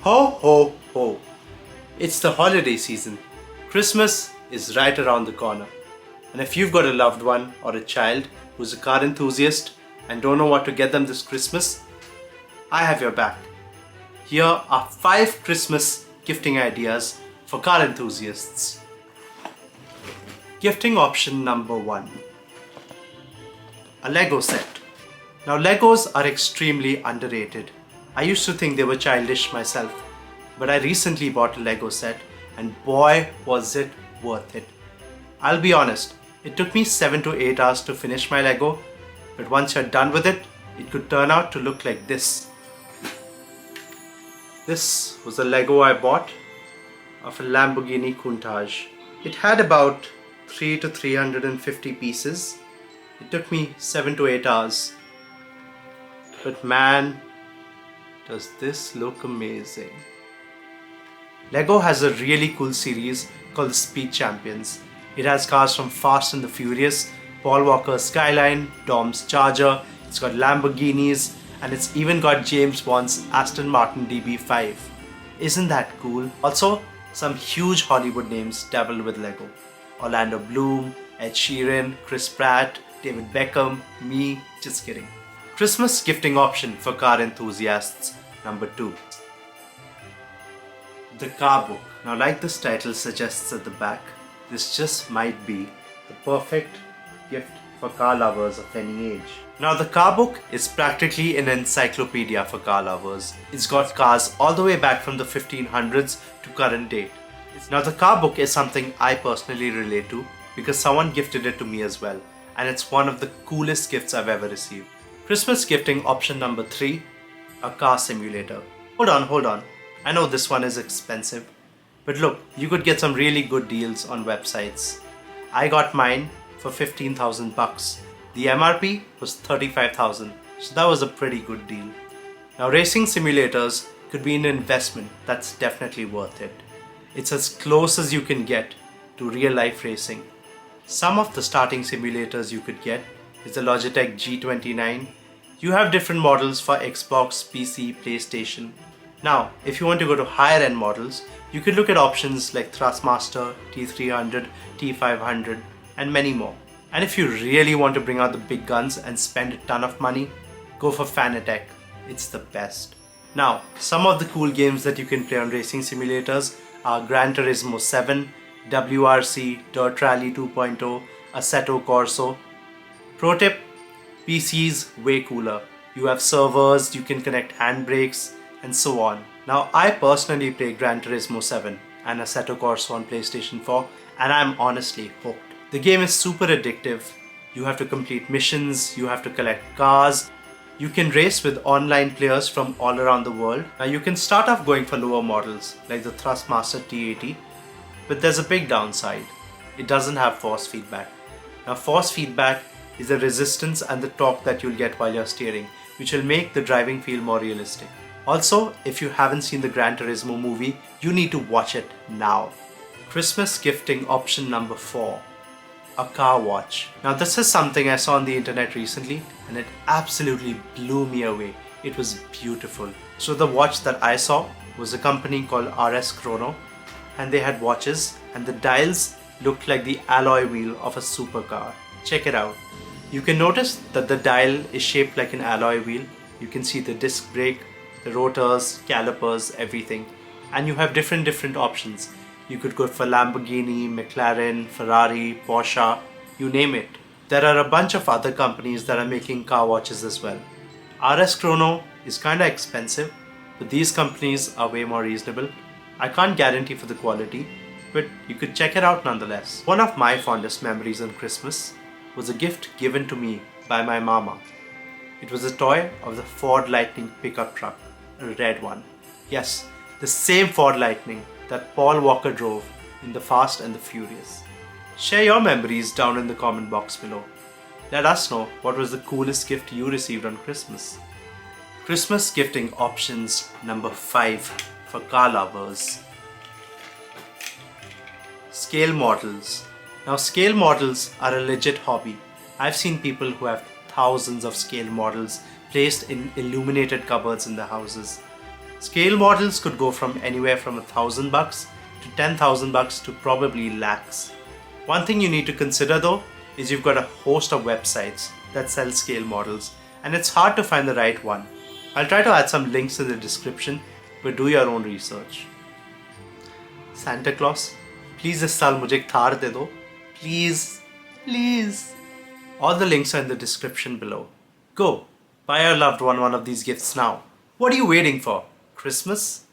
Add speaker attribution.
Speaker 1: Ho ho ho! It's the holiday season. Christmas is right around the corner. And if you've got a loved one or a child who's a car enthusiast and don't know what to get them this Christmas, I have your back. Here are 5 Christmas gifting ideas for car enthusiasts. Gifting option number 1. A Lego set. Now Legos are extremely underrated. I used to think they were childish myself, but I recently bought a Lego set and boy was it worth it. I'll be honest, it took me 7 to 8 hours to finish my Lego, but once you're done with it, it could turn out to look like this. This was a Lego I bought of a Lamborghini Countach. It had about 3 to 350 pieces. It took me 7 to 8 hours. But man, does this look amazing. Lego has a really cool series called the Speed Champions. It has cars from Fast and the Furious, Paul Walker's Skyline, Dom's Charger, it's got Lamborghinis, and it's even got James Bond's Aston Martin DB5. Isn't that cool? Also, some huge Hollywood names dabble with Lego. Orlando Bloom, Ed Sheeran, Chris Pratt, David Beckham, me, just kidding. Christmas gifting option for car enthusiasts number 2. The Car Book. Now like this title suggests at the back, this just might be the perfect gift for car lovers of any age. Now the Car Book is practically an encyclopedia for car lovers. It's got cars all the way back from the 1500s to current date. Now the Car Book is something I personally relate to because someone gifted it to me as well, and it's one of the coolest gifts I've ever received. Christmas gifting option number 3, a car simulator. Hold on. I know this one is expensive, but look, you could get some really good deals on websites. I got mine for 15,000 bucks. The MRP was 35,000, so that was a pretty good deal. Now racing simulators could be an investment that's definitely worth it. It's as close as you can get to real life racing. Some of the starting simulators you could get is the Logitech G29. You have different models for Xbox, PC, PlayStation. Now, if you want to go to higher end models, you could look at options like Thrustmaster, T300, T500, and many more. And if you really want to bring out the big guns and spend a ton of money, go for Fanatec. It's the best. Now, some of the cool games that you can play on racing simulators are Gran Turismo 7, WRC, Dirt Rally 2.0, Assetto Corsa. Pro tip, PC's way cooler. You have servers, you can connect handbrakes, and so on. Now I personally play Gran Turismo 7 and Assetto Corsa on PlayStation 4, and I'm honestly hooked. The game is super addictive. You have to complete missions, you have to collect cars. You can race with online players from all around the world. Now you can start off going for lower models like the Thrustmaster T80, but there's a big downside. It doesn't have force feedback. Now force feedback is the resistance and the torque that you'll get while you're steering, which will make the driving feel more realistic. Also, if you haven't seen the Gran Turismo movie, you need to watch it now. Christmas gifting option number 4, a car watch. Now this is something I saw on the internet recently and it absolutely blew me away. It was beautiful. So the watch that I saw was a company called RS Chrono, and they had watches and the dials looked like the alloy wheel of a supercar. Check it out. You can notice that the dial is shaped like an alloy wheel. You can see the disc brake, the rotors, calipers, everything. And you have different options. You could go for Lamborghini, McLaren, Ferrari, Porsche, you name it. There are a bunch of other companies that are making car watches as well. RS Chrono is kinda expensive, but these companies are way more reasonable. I can't guarantee for the quality, but you could check it out nonetheless. One of my fondest memories on Christmas was a gift given to me by my mama. It was a toy of the Ford Lightning pickup truck, a red one. Yes, the same Ford Lightning that Paul Walker drove in The Fast and the Furious. Share your memories down in the comment box below. Let us know what was the coolest gift you received on Christmas. Christmas gifting options number 5 for car lovers. Scale models. Now scale models are a legit hobby. I've seen people who have thousands of scale models placed in illuminated cupboards in their houses. Scale models could go from anywhere from $1,000 to $10,000 to probably lakhs. One thing you need to consider though is you've got a host of websites that sell scale models, and it's hard to find the right one. I'll try to add some links in the description, but do your own research. Santa Claus, please इस साल मुझे एक थार दे दो. Please, please. All the links are in the description below. Go, buy your loved one of these gifts now. What are you waiting for? Christmas?